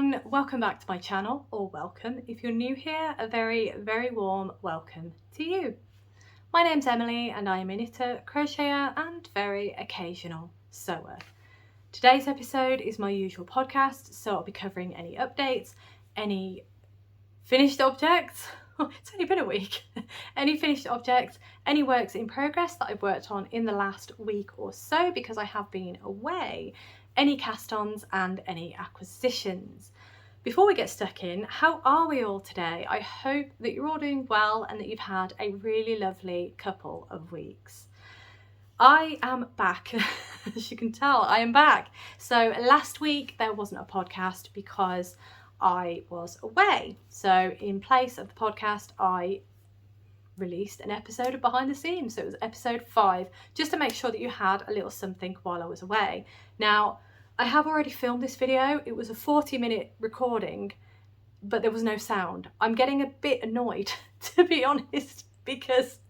everyone, welcome back to my channel, or welcome. If you're new here, a very, very warm welcome to you. My name's Emily and I am a knitter, crocheter and very occasional sewer. Today's episode is my usual podcast, so I'll be covering any updates, any finished objects, it's only been a week, any finished objects, any works in progress that I've worked on in the last week or so because I have been away, any cast-ons and any acquisitions. Before we get stuck in, how are we all today? I hope that you're all doing well and that you've had a really lovely couple of weeks. I am back, as you can tell, I am back. So last week there wasn't a podcast because I was away. So in place of the podcast, I released an episode of Behind the Scenes. So it was episode 5, just to make sure that you had a little something while I was away. Now, I have already filmed this video. It was a 40-minute recording, but there was no sound. I'm getting a bit annoyed, to be honest, because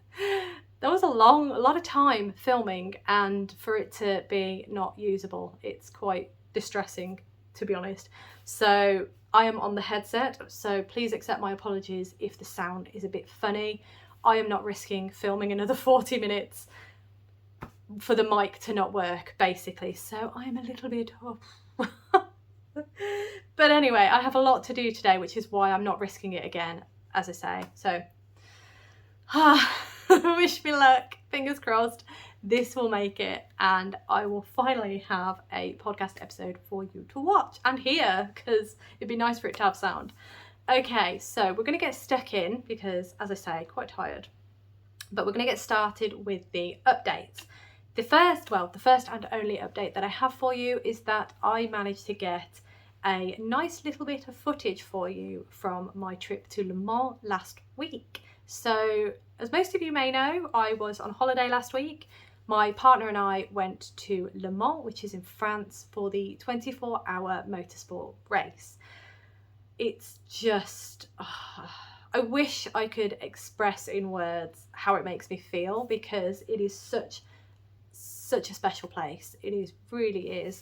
there was a lot of time filming, and for it to be not usable, it's quite distressing, to be honest. So I am on the headset, so please accept my apologies if the sound is a bit funny. I am not risking filming another 40 minutes for the mic to not work, basically. So I'm a little bit off. But anyway, I have a lot to do today, which is why I'm not risking it again, as I say. So, wish me luck, fingers crossed. This will make it and I will finally have a podcast episode for you to watch and hear, because it'd be nice for it to have sound. Okay, so we're going to get stuck in because, as I say, quite tired. But we're going to get started with the updates. The first and only update that I have for you is that I managed to get a nice little bit of footage for you from my trip to Le Mans last week. So, as most of you may know, I was on holiday last week. My partner and I went to Le Mans, which is in France, for the 24-hour motorsport race. It's just, I wish I could express in words how it makes me feel, because it is such a special place. Really is.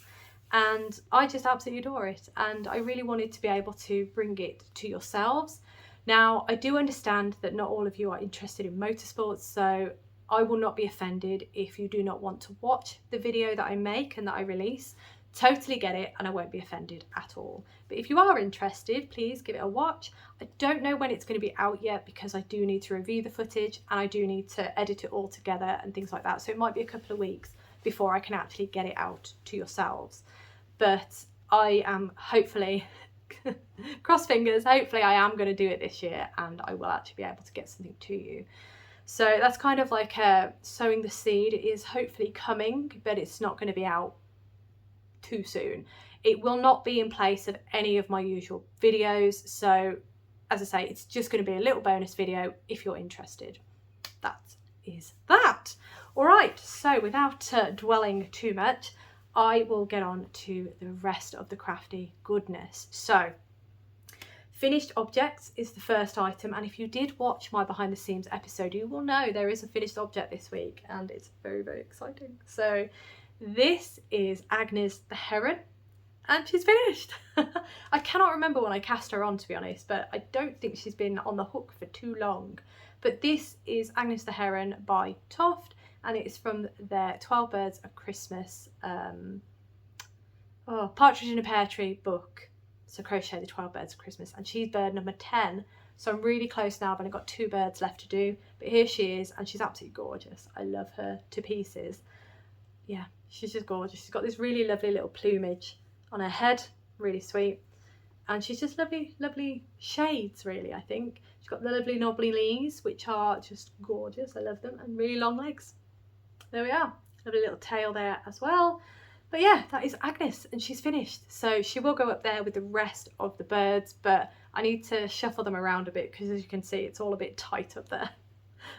And I just absolutely adore it. And I really wanted to be able to bring it to yourselves. Now, I do understand that not all of you are interested in motorsports, so I will not be offended if you do not want to watch the video that I make and that I release. Totally get it, and I won't be offended at all. But if you are interested, please give it a watch. I don't know when it's going to be out yet because I do need to review the footage and I do need to edit it all together and things like that. So it might be a couple of weeks before I can actually get it out to yourselves. But I am hopefully, cross fingers, hopefully I am going to do it this year and I will actually be able to get something to you. So that's kind of like sowing the seed. It is hopefully coming, but it's not going to be out too soon. It will not be in place of any of my usual videos. So as I say, it's just going to be a little bonus video if you're interested. That is that. All right, so without dwelling too much, I will get on to the rest of the crafty goodness. So finished objects is the first item, and if you did watch my behind the scenes episode, you will know there is a finished object this week and it's very, very exciting. So this is Agnes the Heron and she's finished. I cannot remember when I cast her on, to be honest, but I don't think she's been on the hook for too long. But this is Agnes the Heron by Toft, and it's from their 12 Birds of Christmas Partridge in a Pear Tree book. So crochet the 12 Birds of Christmas, and she's bird number 10. So I'm really close now. I've only got 2 birds left to do, but here she is, and she's absolutely gorgeous. I love her to pieces. Yeah, she's just gorgeous. She's got this really lovely little plumage on her head, really sweet. And she's just lovely, lovely shades, really, I think. She's got the lovely knobbly knees, which are just gorgeous. I love them. And really long legs. There we are. Lovely little tail there as well. But yeah, that is Agnes, and she's finished. So she will go up there with the rest of the birds, but I need to shuffle them around a bit because, as you can see, it's all a bit tight up there.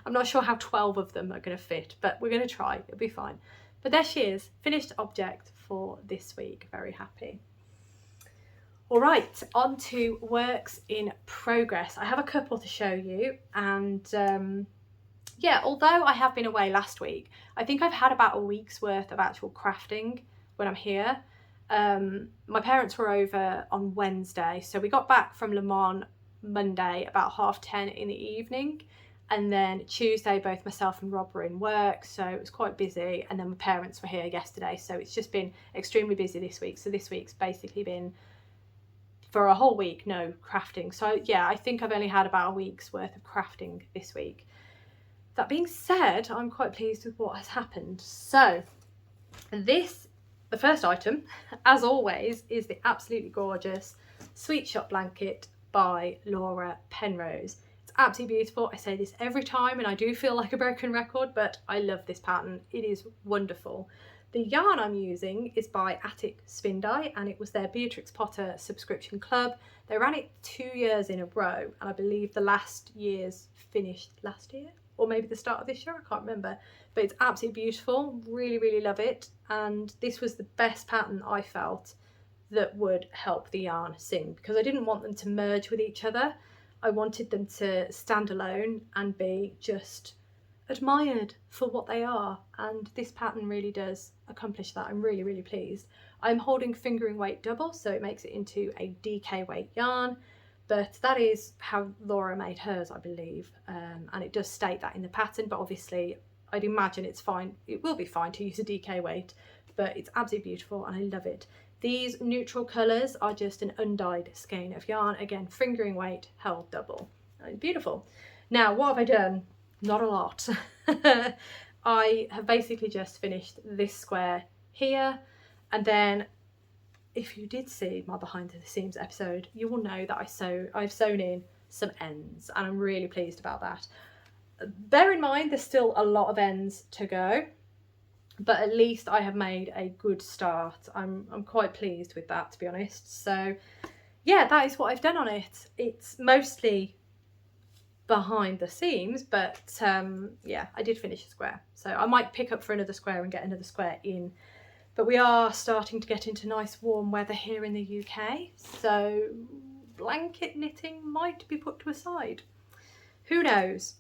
I'm not sure how 12 of them are going to fit, but we're going to try. It'll be fine. But there she is, finished object for this week. Very happy. All right, on to works in progress. I have a couple to show you, and yeah, although I have been away last week, I think I've had about a week's worth of actual crafting when I'm here. My parents were over on Wednesday, so we got back from Le Mans Monday about 10:30 in the evening, and then Tuesday both myself and Rob were in work, so it was quite busy, and then my parents were here yesterday, so it's just been extremely busy this week. So this week's basically been for a whole week no crafting. So yeah, I think I've only had about a week's worth of crafting this week. That being said, I'm quite pleased with what has happened. So the first item, as always, is the absolutely gorgeous Sweet Shop blanket by Laura Penrose. It's absolutely beautiful. I say this every time and I do feel like a broken record, but I love this pattern. It is wonderful. The yarn I'm using is by Attic Spin Dye, and it was their Beatrix Potter subscription club. They ran it 2 years in a row, and I believe the last year's finished last year, or maybe the start of this year, I can't remember. But it's absolutely beautiful, really, really love it. And this was the best pattern I felt that would help the yarn sing, because I didn't want them to merge with each other. I wanted them to stand alone and be just admired for what they are, and this pattern really does accomplish that. I'm really, really pleased. I'm holding fingering weight double, so it makes it into a DK weight yarn, but that is how Laura made hers, I believe, and it does state that in the pattern, but obviously I'd imagine it's fine, it will be fine to use a DK weight, but it's absolutely beautiful and I love it. These neutral colours are just an undyed skein of yarn, again fingering weight held double. Beautiful. Now what have I done? Not a lot. I have basically just finished this square here, and then if you did see my behind the seams episode, you will know that I've sewn in some ends, and I'm really pleased about that. Bear in mind there's still a lot of ends to go, but at least I have made a good start. I'm quite pleased with that, to be honest. So yeah, that is what I've done on it. It's mostly behind the seams, but yeah, I did finish a square, so I might pick up for another square and get another square in. But we are starting to get into nice warm weather here in the UK, so blanket knitting might be put to a side. Who knows?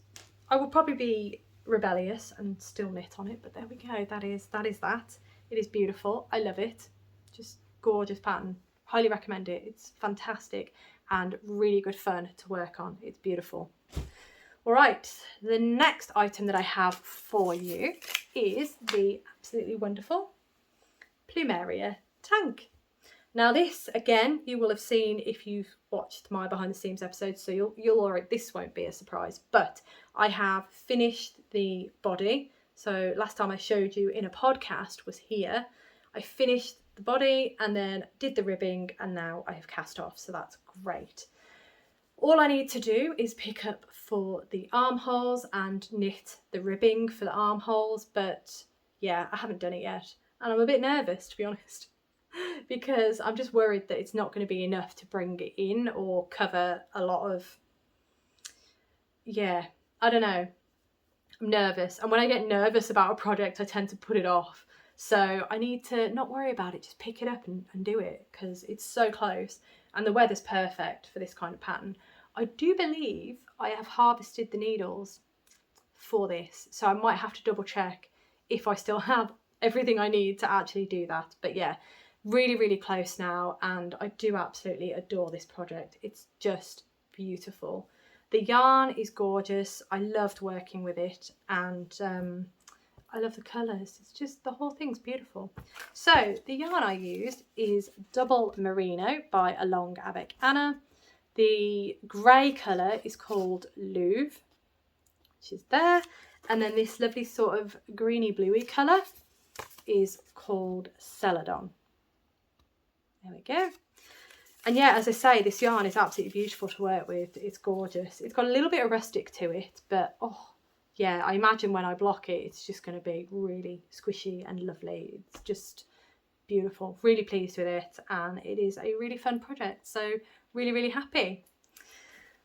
I will probably be rebellious and still knit on it, but there we go. That is that. It is beautiful. I love it. Just gorgeous pattern. Highly recommend it. It's fantastic and really good fun to work on. It's beautiful. All right, the next item that I have for you is the absolutely wonderful Plumeria Tank. Now this, again, you will have seen if you've watched my behind the seams episode, so you'll already, this won't be a surprise, but I have finished the body. So last time I showed you in a podcast was here. I finished the body and then did the ribbing, and now I have cast off, so that's great. All I need to do is pick up for the armholes and knit the ribbing for the armholes, but yeah, I haven't done it yet. And I'm a bit nervous, to be honest, because I'm just worried that it's not going to be enough to bring it in or cover a lot of, yeah, I don't know. I'm nervous. And when I get nervous about a project, I tend to put it off. So I need to not worry about it, just pick it up and do it, because it's so close. And the weather's perfect for this kind of pattern. I do believe I have harvested the needles for this, so I might have to double check if I still have everything I need to actually do that. But yeah, really, really close now, and I do absolutely adore this project. It's just beautiful. The yarn is gorgeous. I loved working with it, and I love the colours. It's just, the whole thing's beautiful. So the yarn I used is Double Merino by Along Avec Anna. The grey colour is called Louvre, which is there. And then this lovely sort of greeny bluey colour is called Celadon. There we go. And yeah, as I say, this yarn is absolutely beautiful to work with. It's gorgeous. It's got a little bit of rustic to it, but oh, yeah, I imagine when I block it, it's just going to be really squishy and lovely. It's just beautiful. Really pleased with it, and it is a really fun project. So really, really happy.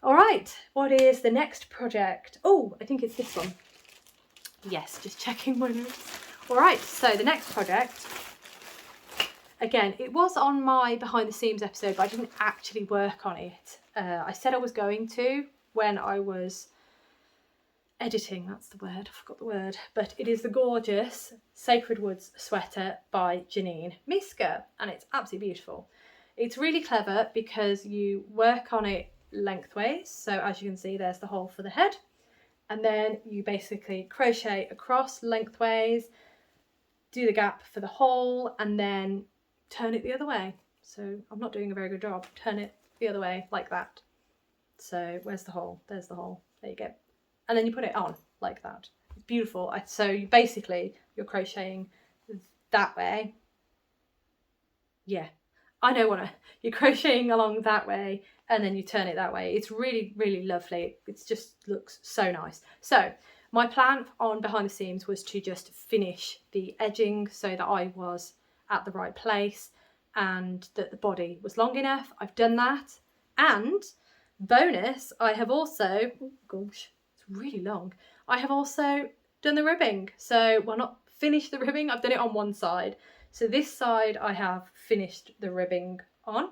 All right, what is the next project? Oh, I think it's this one. Yes, just checking my notes. All right, so the next project, again, it was on my behind the seams episode, but I didn't actually work on it. I said I was going to when I was editing, that's the word, I forgot the word, but it is the gorgeous Sacred Woods sweater by Janine Miska, and it's absolutely beautiful. It's really clever because you work on it lengthways, so as you can see there's the hole for the head, and then you basically crochet across lengthways, do the gap for the hole, and then turn it the other way. So I'm not doing a very good job. Turn it the other way like that. So where's the hole? There's the hole. There you go. And then you put it on like that. It's beautiful. So you basically, you're crocheting that way. Yeah, I know what you're crocheting along that way, and then you turn it that way. It's really, really lovely. It just looks so nice. So my plan on behind the seams was to just finish the edging so that I was at the right place and that the body was long enough. I've done that. And bonus, I have also, oh gosh, it's really long. I have also done the ribbing. So, well, not finished the ribbing, I've done it on one side. So this side I have finished the ribbing on.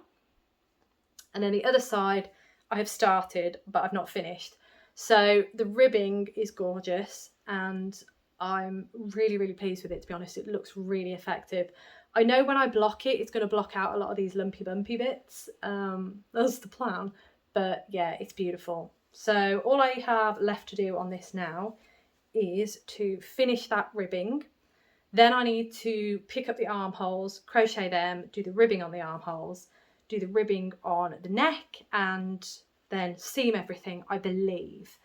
And then the other side I have started, but I've not finished. So the ribbing is gorgeous and I'm really, really pleased with it, to be honest. It looks really effective. I know when I block it, it's going to block out a lot of these lumpy bumpy bits. That's the plan. But yeah, it's beautiful. So all I have left to do on this now is to finish that ribbing. Then I need to pick up the armholes, crochet them, do the ribbing on the armholes, do the ribbing on the neck, and then seam everything, I believe.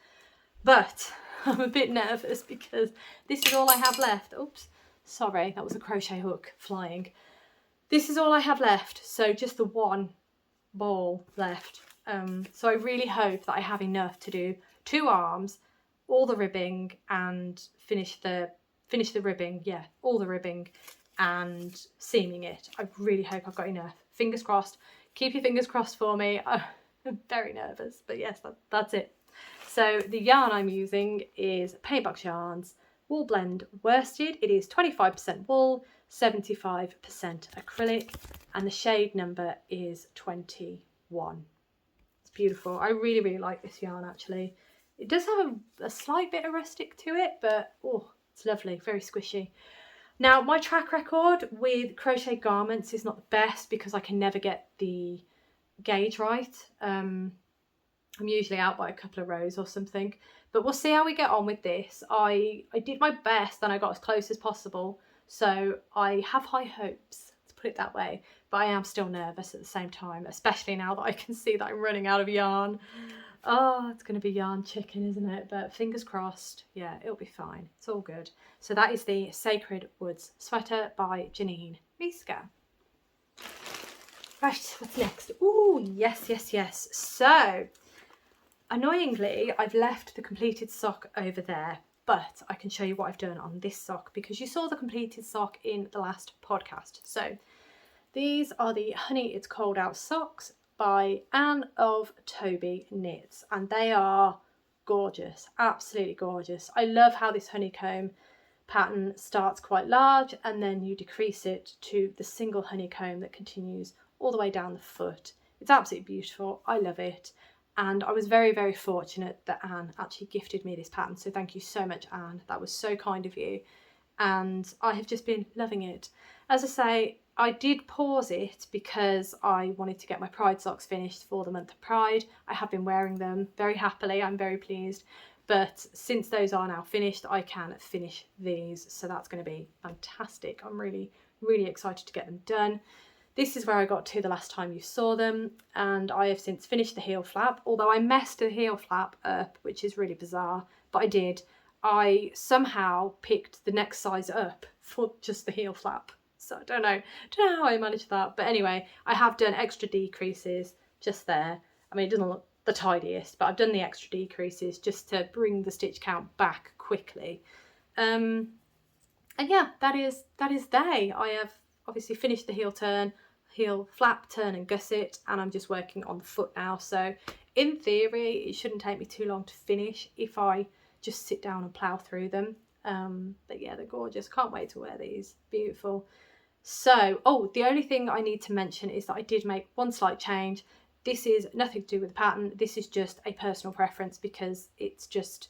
But I'm a bit nervous because this is all I have left. Oops, sorry, that was a crochet hook flying. This is all I have left, so just the one ball left. So I really hope that I have enough to do 2 arms, all the ribbing, and finish the ribbing, yeah, all the ribbing and seaming it. I really hope I've got enough. Fingers crossed. Keep your fingers crossed for me. I'm very nervous, but yes, that's it. So the yarn I'm using is Paintbox Yarns Wool Blend Worsted. It is 25% wool, 75% acrylic, and the shade number is 21. It's beautiful. I really, really like this yarn actually. It does have a slight bit of rustic to it, but oh, it's lovely, very squishy. Now, my track record with crochet garments is not the best because I can never get the gauge right. I'm usually out by a couple of rows or something, but we'll see how we get on with this. I did my best and I got as close as possible, so I have high hopes, to put it that way, but I am still nervous at the same time, especially now that I can see that I'm running out of yarn. Oh, it's going to be yarn chicken, isn't it? But fingers crossed. Yeah, it'll be fine. It's all good. So that is the Sacred Woods sweater by Janine Miska. Right, what's next? Ooh, yes. So, annoyingly, I've left the completed sock over there, but I can show you what I've done on this sock because you saw the completed sock in the last podcast. So, these are the Honey It's Cold Out socks by Anne of Toby Knits, and they are gorgeous, absolutely gorgeous. I love how this honeycomb pattern starts quite large and then you decrease it to the single honeycomb that continues all the way down the foot. It's absolutely beautiful. I love it, and I was very, very fortunate that Anne actually gifted me this pattern, so thank you so much, Anne. That was so kind of you, and I have just been loving it. As I say, I did pause it because I wanted to get my Pride socks finished for the month of Pride. I have been wearing them very happily. I'm very pleased. But since those are now finished, I can finish these. So that's going to be fantastic. I'm really, really excited to get them done. This is where I got to the last time you saw them. And I have since finished the heel flap. Although I messed the heel flap up, which is really bizarre. But I did. I somehow picked the next size up for just the heel flap. So I don't know how I managed that. But anyway, I have done extra decreases just there. I mean, it doesn't look the tidiest, but I've done the extra decreases just to bring the stitch count back quickly. And yeah, that is they. I have obviously finished the heel turn, heel flap, turn and gusset, and I'm just working on the foot now. So in theory, it shouldn't take me too long to finish if I just sit down and plough through them. But yeah, they're gorgeous. Can't wait to wear these. Beautiful. So, oh, the only thing I need to mention is that I did make one slight change. This is nothing to do with the pattern. This is just a personal preference because it's just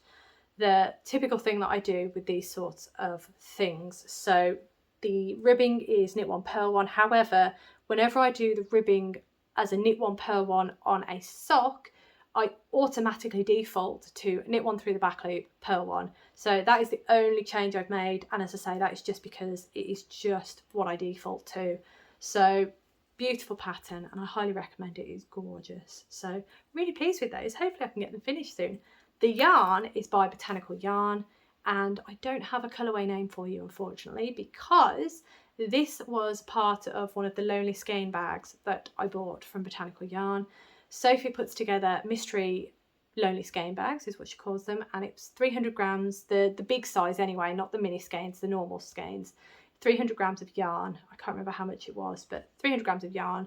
the typical thing that I do with these sorts of things. So the ribbing is knit one, purl one. However, whenever I do the ribbing as a knit one, purl one on a sock, I automatically default to knit one through the back loop, purl one. So that is the only change I've made. And as I say, that is just because it is just what I default to. So beautiful pattern, and I highly recommend it. It's gorgeous. So really pleased with those. Hopefully I can get them finished soon. The yarn is by Botanical Yarn, and I don't have a colourway name for you, unfortunately, because this was part of one of the Lonely Skein bags that I bought from Botanical Yarn. Sophie puts together mystery Lonely Skein bags, is what she calls them, and it's 300 grams, the big size anyway, not the mini skeins, the normal skeins. 300 grams of yarn. I can't remember how much it was, but 300 grams of yarn.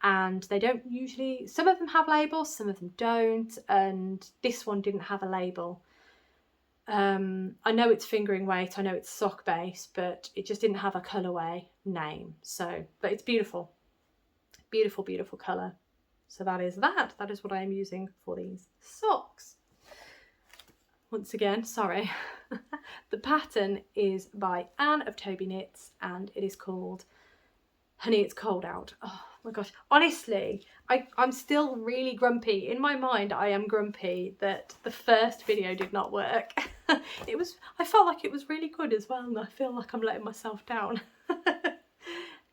And they don't usually, some of them have labels, some of them don't, and this one didn't have a label. I know it's fingering weight, I know it's sock base, but it just didn't have a colourway name. So, but it's beautiful. Beautiful, beautiful colour. So that is what I am using for these socks. Once again, sorry. The pattern is by Anne of Toby Knits, and it is called Honey, It's Cold Out. Oh my gosh, honestly, I'm still really grumpy. In my mind, I am grumpy that the first video did not work. I felt like it was really good as well, and I feel like I'm letting myself down.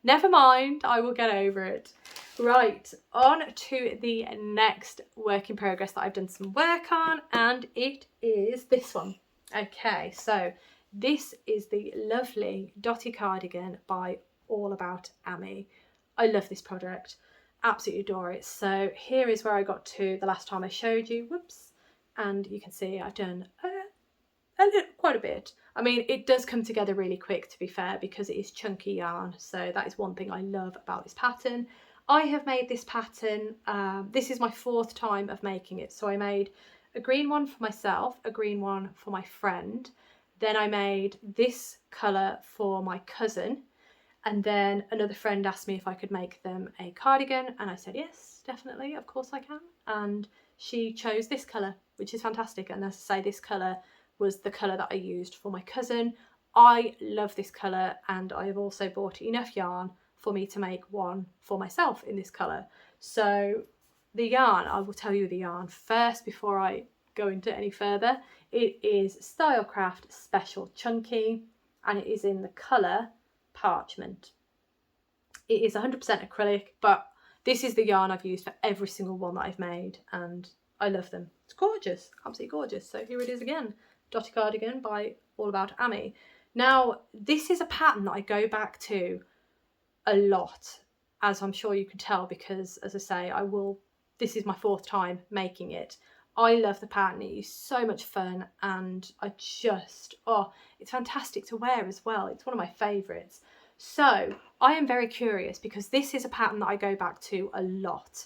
Never mind, I will get over it. Right, on to the next work in progress that I've done some work on, and it is this one. Okay, so this is the lovely Dotty Cardigan by All About Amy. I love this project, absolutely adore it. So here is where I got to the last time I showed you, whoops, and you can see I've done quite a bit. I mean, it does come together really quick, to be fair, because it is chunky yarn, so that is one thing I love about this pattern. I have made this pattern, this is my 4th time of making it. So I made a green one for myself, a green one for my friend, then I made this colour for my cousin, and then another friend asked me if I could make them a cardigan, and I said yes, definitely, of course I can, and she chose this colour, which is fantastic. And as I say, this colour was the colour that I used for my cousin. I love this colour, and I have also bought enough yarn for me to make one for myself in this colour. So the yarn, I will tell you the yarn first before I go into any further. It is Stylecraft Special Chunky, and it is in the colour Parchment. It is 100% acrylic, but this is the yarn I've used for every single one that I've made, and I love them. It's gorgeous, absolutely gorgeous. So here it is again, Dotty Cardigan by All About Amy. Now, this is a pattern that I go back to a lot, as I'm sure you can tell, because as I say, this is my 4th time making it. I love the pattern, it is so much fun, and it's fantastic to wear as well. It's one of my favourites. So I am very curious, because this is a pattern that I go back to a lot.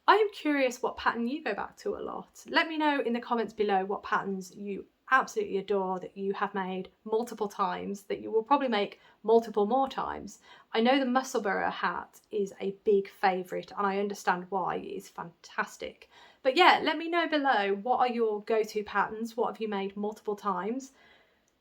I am curious what pattern you go back to a lot. Let me know in the comments below what patterns you absolutely adore, that you have made multiple times, that you will probably make multiple more times. I know the Musselburgh hat is a big favourite, and I understand why. It is fantastic. But yeah, let me know below, what are your go-to patterns? What have you made multiple times?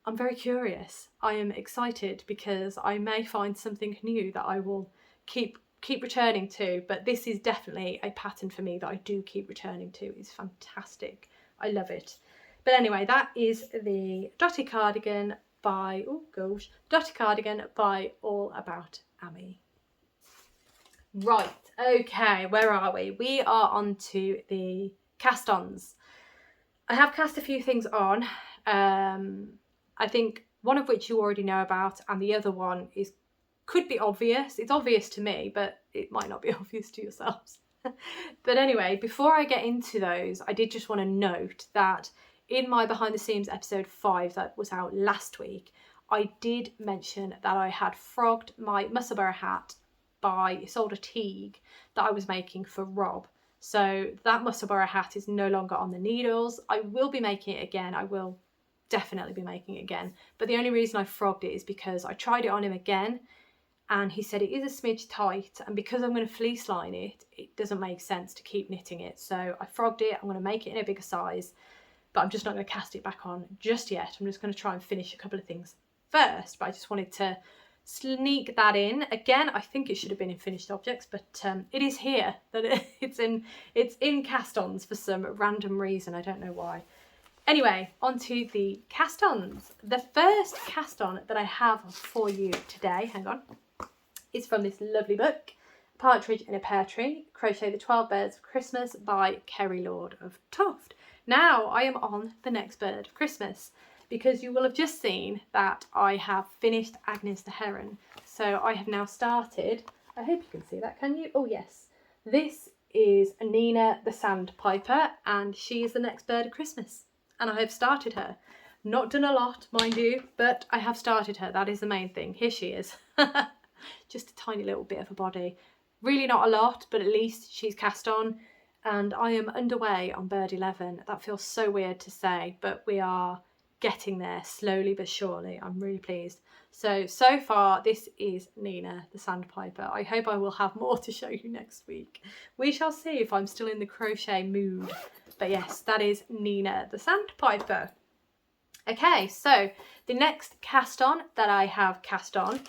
I'm very curious. I am excited, because I may find something new that I will keep returning to, but this is definitely a pattern for me that I do keep returning to. It's fantastic. I love it. But anyway, that is the Dotty Cardigan by, Dotty Cardigan by All About Amy. Right, okay, where are we? We are on to the cast-ons. I have cast a few things on. I think one of which you already know about, and the other one could be obvious. It's obvious to me, but it might not be obvious to yourselves. But anyway, before I get into those, I did just want to note that in my behind the scenes episode 5 that was out last week, I did mention that I had frogged my Musselburgh hat by Solder Teague that I was making for Rob. So that Musselburgh hat is no longer on the needles. I will be making it again. I will definitely be making it again. But the only reason I frogged it is because I tried it on him again, and he said it is a smidge tight, and because I'm going to fleece line it, it doesn't make sense to keep knitting it. So I frogged it. I'm going to make it in a bigger size. but I'm just not going to cast it back on just yet. I'm just going to try and finish a couple of things first, but I just wanted to sneak that in. Again, I think it should have been in finished objects, but it is here. That it's in cast-ons for some random reason. I don't know why. Anyway, on to the cast-ons. The first cast-on that I have for you today, hang on, is from this lovely book, Partridge in a Pear Tree, Crochet the 12 Birds of Christmas by Kerry Lord of Toft. Now I am on the next bird of Christmas, because you will have just seen that I have finished Agnes the Heron. So I have now started, I hope you can see that, can you? Oh yes, this is Nina the Sandpiper, and she is the next bird of Christmas. And I have started her. Not done a lot, mind you, but I have started her. That is the main thing. Here she is. Just a tiny little bit of a body. Really not a lot, but at least she's cast on. And I am underway on bird 11. That feels so weird to say, but we are getting there slowly but surely. I'm really pleased. So far this is Nina the Sandpiper. I hope I will have more to show you next week. We shall see if I'm still in the crochet mood. But yes, that is Nina the Sandpiper. Okay, so the next cast on that I have cast on,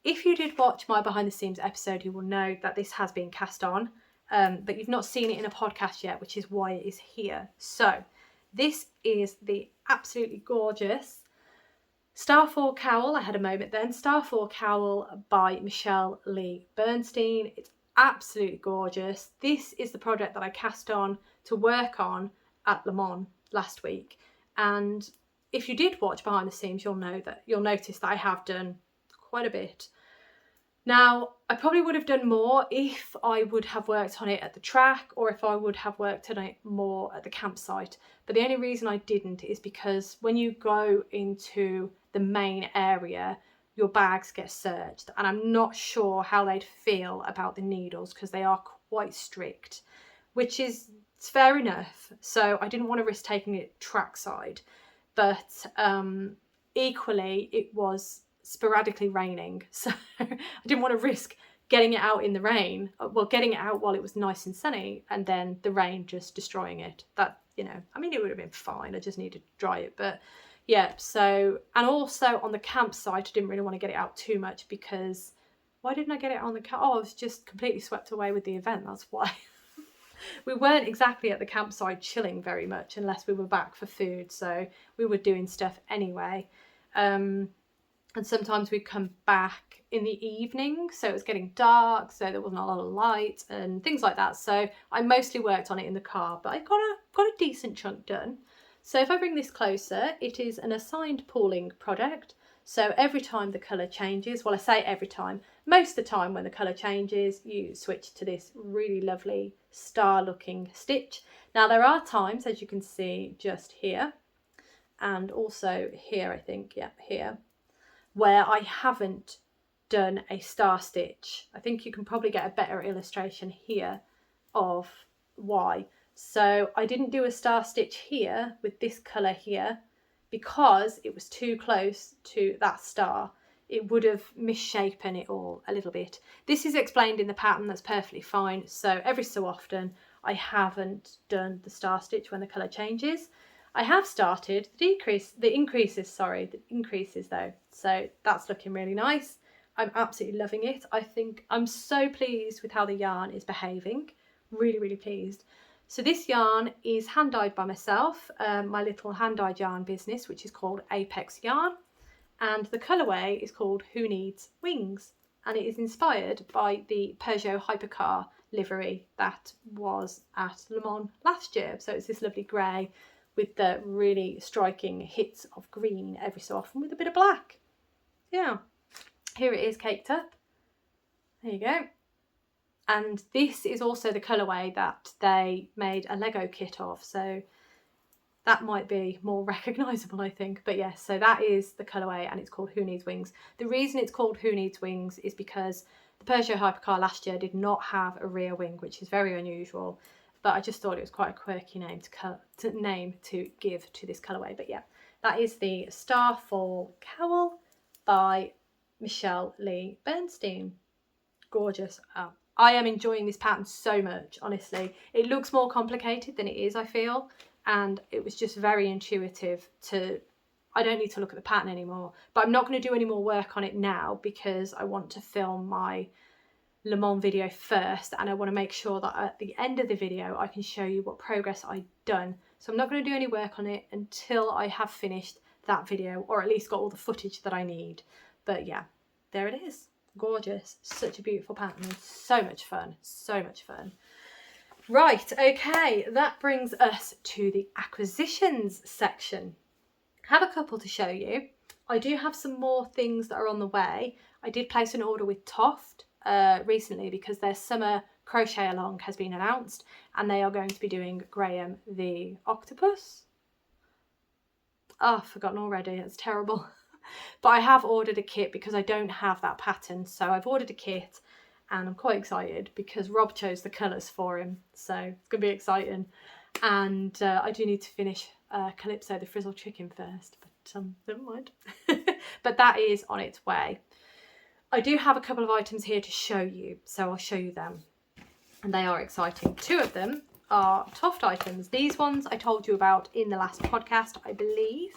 if you did watch my behind the scenes episode, you will know that this has been cast on, but you've not seen it in a podcast yet, which is why it is here. So this is the absolutely gorgeous Starfall cowl. I had a moment then. Starfall cowl by Michelle Lee Bernstein. It's absolutely gorgeous. This is the project that I cast on to work on at Le Mans last week. And if you did watch behind the scenes, you'll notice that I have done quite a bit. Now, I probably would have done more if I would have worked on it at the track, or if I would have worked on it more at the campsite. But the only reason I didn't is because when you go into the main area, your bags get searched, and I'm not sure how they'd feel about the needles because they are quite strict, which is fair enough. So I didn't want to risk taking it trackside, but equally it was sporadically raining, so I didn't want to risk getting it out in the rain, well, getting it out while it was nice and sunny, and then the rain just destroying it. That, you know, I mean, it would have been fine, I just needed to dry it. But yeah, so, and also on the campsite I didn't really want to get it out too much, because why didn't I get it on the I was just completely swept away with the event, that's why. We weren't exactly at the campsite chilling very much unless we were back for food, so we were doing stuff anyway. And sometimes we'd come back in the evening, so it was getting dark, so there wasn't a lot of light and things like that. So I mostly worked on it in the car, but I got a decent chunk done. So if I bring this closer, it is an assigned pooling project. So every time the colour changes, well, I say every time, most of the time when the colour changes, you switch to this really lovely star looking stitch. Now there are times, as you can see just here, and also here, I think, yeah, here, where I haven't done a star stitch. I think you can probably get a better illustration here of why. So I didn't do a star stitch here with this colour here because it was too close to that star. It would have misshapen it all a little bit. This is explained in the pattern, that's perfectly fine. So every so often I haven't done the star stitch when the colour changes. I have started the increases though, so that's looking really nice. I'm absolutely loving it. I think I'm so pleased with how the yarn is behaving, really pleased. So this yarn is hand dyed by myself, my little hand dyed yarn business, which is called Apex Yarn, and the colourway is called Who Needs Wings, and it is inspired by the Peugeot hypercar livery that was at Le Mans last year. So it's this lovely grey with the really striking hits of green every so often with a bit of black. Yeah, here it is caked up. There you go. And this is also the colourway that they made a Lego kit of, so that might be more recognisable, I think. But yes, so that is the colourway, and it's called Who Needs Wings. The reason it's called Who Needs Wings is because the Peugeot hypercar last year did not have a rear wing, which is very unusual. But I just thought it was quite a quirky name to give to this colourway. But yeah, that is the Starfall cowl by Michelle Lee Bernstein. Gorgeous. I am enjoying this pattern so much, honestly. It looks more complicated than it is, I feel. and it was just very intuitive to, I don't need to look at the pattern anymore, but I'm not going to do any more work on it now because I want to film my Le Mans video first, and I want to make sure that at the end of the video I can show you what progress I've done. So I'm not going to do any work on it until I have finished that video, or at least got all the footage that I need. But yeah, there it is. Gorgeous. Such a beautiful pattern. So much fun. So much fun. Right, okay, that brings us to the acquisitions section. I have a couple to show you. I do have some more things that are on the way. I did place an order with Toft recently because their summer crochet along has been announced, and they are going to be doing Graham the octopus. Oh, I've forgotten already, it's terrible. But I have ordered a kit because I don't have that pattern, so I've ordered a kit and I'm quite excited because Rob chose the colours for him, so it's going to be exciting. And I do need to finish Calypso the Frizzled Chicken first, but never mind. But that is on its way. I do have a couple of items here to show you, so I'll show you them. And they are exciting. Two of them are Toft items. These ones I told you about in the last podcast, I believe.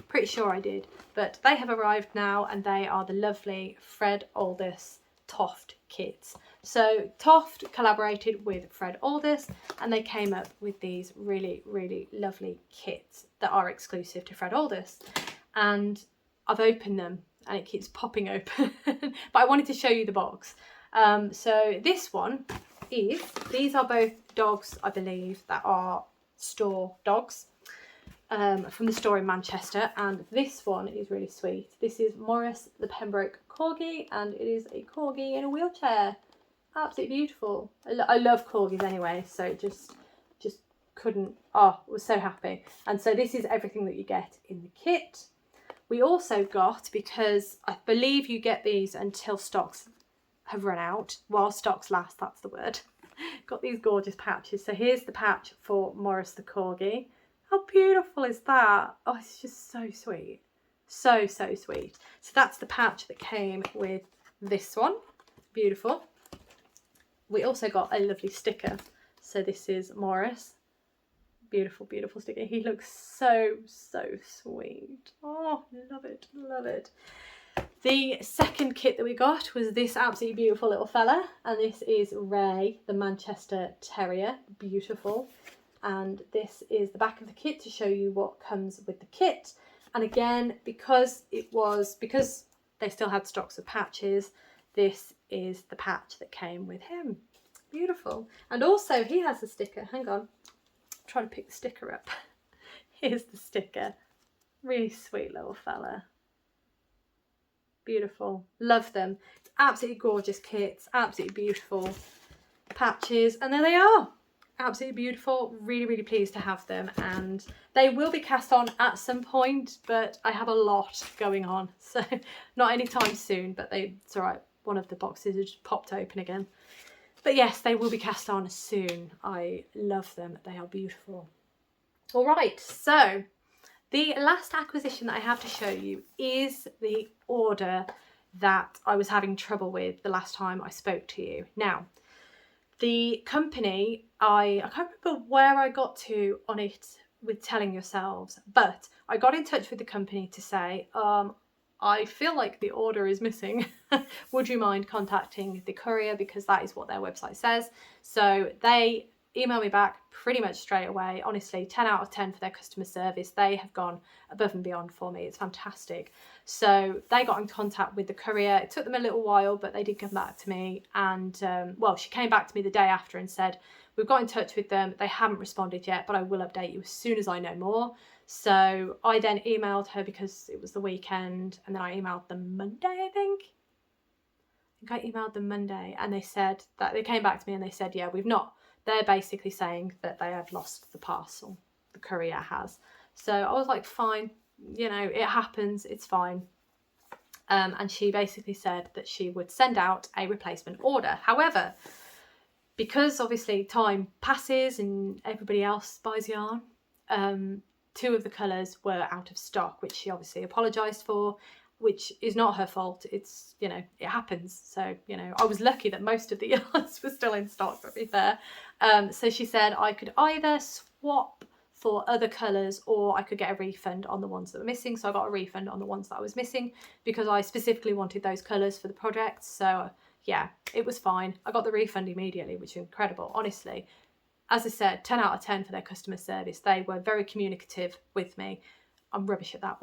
Pretty sure I did. But they have arrived now, and they are the lovely Fred Aldis Toft kits. So Toft collaborated with Fred Aldis, and they came up with these really, really lovely kits that are exclusive to Fred Aldis. And I've opened them and it keeps popping open, but I wanted to show you the box. So this one is, these are both dogs, I believe, that are store dogs from the store in Manchester, and this one is really sweet. This is Morris the Pembroke Corgi, and it is a Corgi in a wheelchair. Absolutely beautiful. I love Corgis anyway, so just couldn't, I was so happy. And so this is everything that you get in the kit. We also got, because I believe you get these until stocks have run out, while stocks last, that's the word. Got these gorgeous patches. So here's the patch for Morris the Corgi. How beautiful is that? Oh, it's just so sweet. So, so sweet. So that's the patch that came with this one. Beautiful. We also got a lovely sticker. So this is Morris. Beautiful, beautiful sticker. He looks so, so sweet. Oh, love it, love it. The second kit that we got was this absolutely beautiful little fella, and this is Ray, the Manchester Terrier. Beautiful. And this is the back of the kit to show you what comes with the kit. And again, because they still had stocks of patches, this is the patch that came with him. Beautiful. And also he has a sticker. Hang on. I'm trying to pick the sticker up. Here's the sticker. Really sweet little fella. Beautiful. Love them. It's absolutely gorgeous kits. Absolutely beautiful patches. And there they are. Absolutely beautiful. Really, really pleased to have them. And they will be cast on at some point, but I have a lot going on. So not anytime soon, but it's all right. One of the boxes has just popped open again. But yes, they will be cast on soon. I love them. They are beautiful. All right, so the last acquisition that I have to show you is the order that I was having trouble with the last time I spoke to you. Now, the company, I can't remember where I got to on it with telling yourselves, but I got in touch with the company to say, I feel like the order is missing. Would you mind contacting the courier, because that is what their website says. So they emailed me back pretty much straight away. Honestly, 10 out of 10 for their customer service. They have gone above and beyond for me. It's fantastic. So they got in contact with the courier. It took them a little while, but they did come back to me. And well, she came back to me the day after and said, we've got in touch with them. They haven't responded yet, but I will update you as soon as I know more. So I then emailed her because it was the weekend, and then I emailed them Monday, I think I emailed them Monday, and they said that they came back to me and they said, yeah, we've not. They're basically saying that they have lost the parcel. The courier has. So I was like, fine, you know, it happens, it's fine. And she basically said that she would send out a replacement order. However, because obviously time passes and everybody else buys yarn, two of the colours were out of stock, which she obviously apologised for, which is not her fault. It's, you know, it happens. So, you know, I was lucky that most of the yarns were still in stock, to be fair. So she said I could either swap for other colours, or I could get a refund on the ones that were missing. So I got a refund on the ones that I was missing because I specifically wanted those colours for the project. So yeah, it was fine. I got the refund immediately, which is incredible, honestly. As I said, 10 out of 10 for their customer service. They were very communicative with me. I'm rubbish at that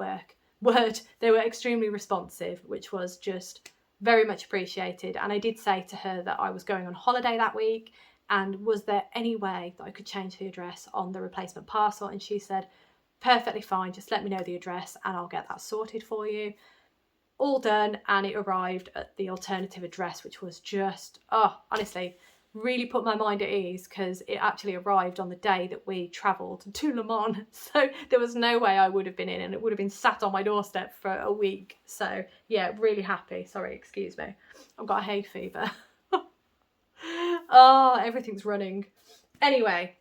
word. They were extremely responsive, which was just very much appreciated. And I did say to her that I was going on holiday that week, and was there any way that I could change the address on the replacement parcel? And she said, perfectly fine, just let me know the address and I'll get that sorted for you. All done, and it arrived at the alternative address, which was just, honestly, really put my mind at ease, because it actually arrived on the day that we travelled to Le Mans. So there was no way I would have been in, and it would have been sat on my doorstep for a week. So yeah, really happy. Sorry, excuse me. I've got a hay fever. Oh, everything's running. Anyway,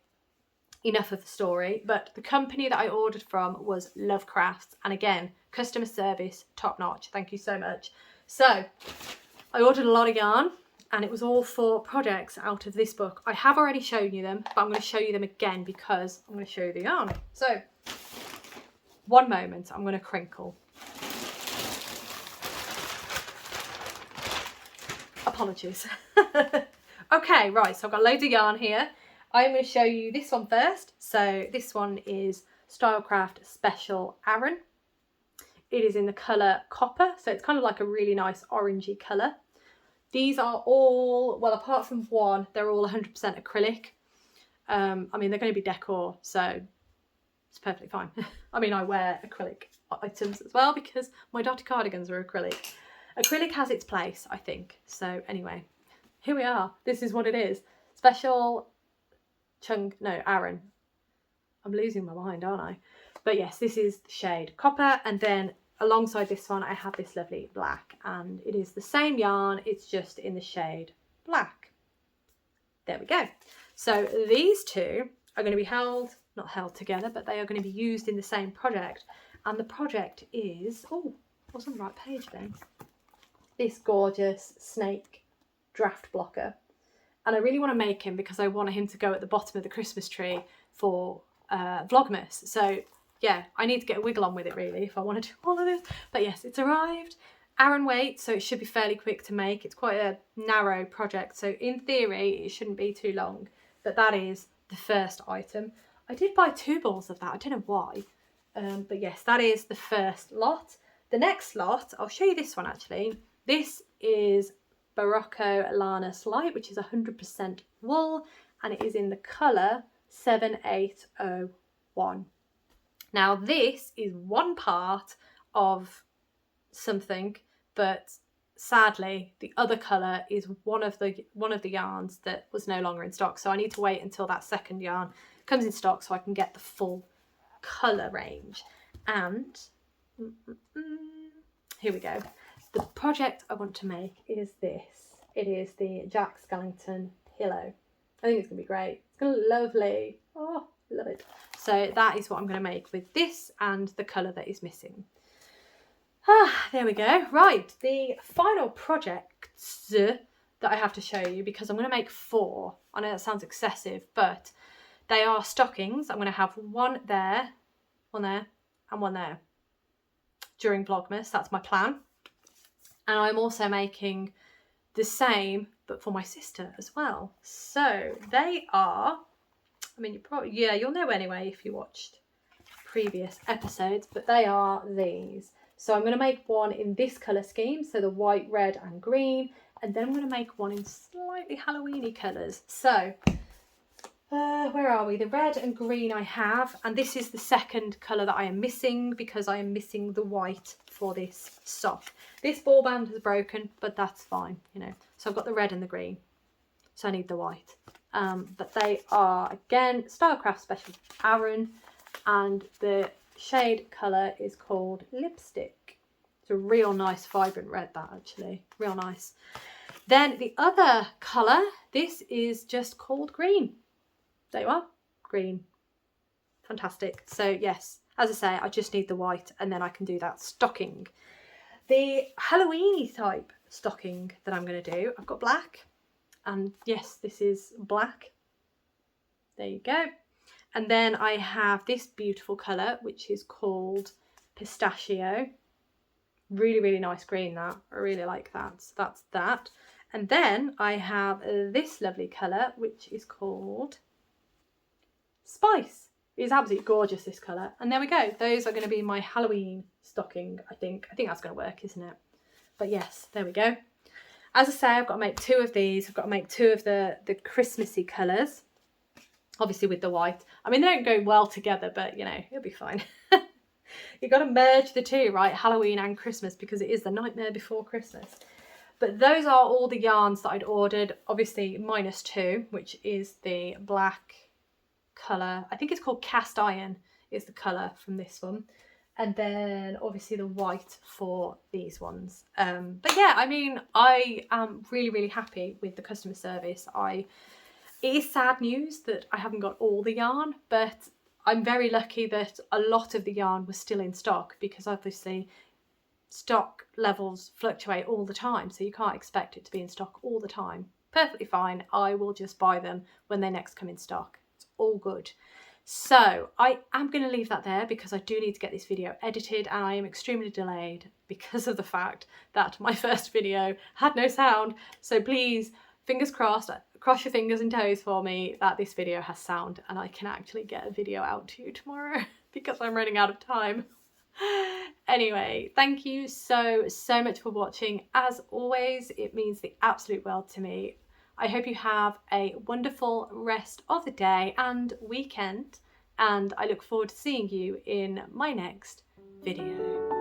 enough of the story. But the company that I ordered from was Lovecrafts. And again, customer service, top notch. Thank you so much. So I ordered a lot of yarn, and it was all for projects out of this book. I have already shown you them, but I'm going to show you them again because I'm going to show you the yarn. So one moment, I'm going to crinkle. Apologies. Okay, right, so I've got loads of yarn here. I'm going to show you this one first. So this one is Stylecraft Special Aran. It is in the colour Copper, so it's kind of like a really nice orangey colour. These are all, well, apart from one, they're all 100% acrylic. I mean, they're going to be decor, so it's perfectly fine. I mean, I wear acrylic items as well because my Dotty Cardigans are acrylic. Acrylic has its place, I think. So anyway, here we are. This is what it is. Special Aran. I'm losing my mind, aren't I? But yes, this is the shade Copper, and then alongside this one I have this lovely black, and it is the same yarn, it's just in the shade black. There we go. So these two are going to be not held together, but they are going to be used in the same project. And the project is, oh, what's on the right page then? This gorgeous snake draft blocker. And I really want to make him because I want him to go at the bottom of the Christmas tree for Vlogmas. So yeah, I need to get a wiggle on with it really if I want to do all of this. But yes, it's arrived. Aran weight, so it should be fairly quick to make. It's quite a narrow project, so in theory it shouldn't be too long. But that is the first item. I did buy 2 balls of that, I don't know why. But yes, that is the first lot. The next lot, I'll show you this one actually. This is Barocco Lanus Light, which is 100% wool, and it is in the colour 7801. Now this is one part of something, but sadly the other colour is one of the yarns that was no longer in stock. So I need to wait until that second yarn comes in stock so I can get the full colour range. And here we go. The project I want to make is this. It is the Jack Skellington pillow. I think it's going to be great. It's going to look lovely. Oh, love it. So that is what I'm going to make with this and the colour that is missing. There we go. Right, the final projects that I have to show you, because I'm going to make 4. I know that sounds excessive, but they are stockings. I'm going to have one there, and one there during Vlogmas. That's my plan. And I'm also making the same, but for my sister as well. So they are, I mean, you'll know anyway if you watched previous episodes, but they are these. So I'm going to make one in this colour scheme, so the white, red and green, and then I'm going to make one in slightly Halloween-y colours. So where are we? The red and green I have, and this is the second colour that I am missing because I am missing the white for this sock. This ball band has broken, but that's fine, you know. So I've got the red and the green, so I need the white. But they are, again, Stylecraft Special Aran, and the shade colour is called Lipstick. It's a real nice vibrant red, that actually, real nice. Then the other colour, this is just called green. There you are, green. Fantastic. So yes, as I say, I just need the white and then I can do that stocking. The Halloween-y type stocking that I'm going to do, I've got black, and yes, this is black. There you go. And then I have this beautiful colour, which is called Pistachio. Really, really nice green, that. I really like that. So that's that. And then I have this lovely colour, which is called Spice. It's absolutely gorgeous, this colour. And there we go. Those are going to be my Halloween stocking, I think. I think that's going to work, isn't it? But yes, there we go. As I say, I've got to make 2 of these. I've got to make 2 of the Christmassy colours. Obviously with the white. I mean, they don't go well together, but, you know, it'll be fine. You've got to merge the 2, right? Halloween and Christmas, because it is the nightmare before Christmas. But those are all the yarns that I'd ordered. Obviously -2, which is the black colour. I think it's called Cast Iron is the colour from this one. And then obviously the white for these ones. But yeah, I mean, I am really, really happy with the customer service. It is sad news that I haven't got all the yarn, but I'm very lucky that a lot of the yarn was still in stock, because obviously stock levels fluctuate all the time, so you can't expect it to be in stock all the time. Perfectly fine. I will just buy them when they next come in stock. It's all good. So I am going to leave that there, because I do need to get this video edited, and I am extremely delayed because of the fact that my first video had no sound. So please, fingers crossed, cross your fingers and toes for me that this video has sound and I can actually get a video out to you tomorrow, because I'm running out of time. Anyway, thank you so much for watching. As always, it means the absolute world to me. I hope you have a wonderful rest of the day and weekend, and I look forward to seeing you in my next video.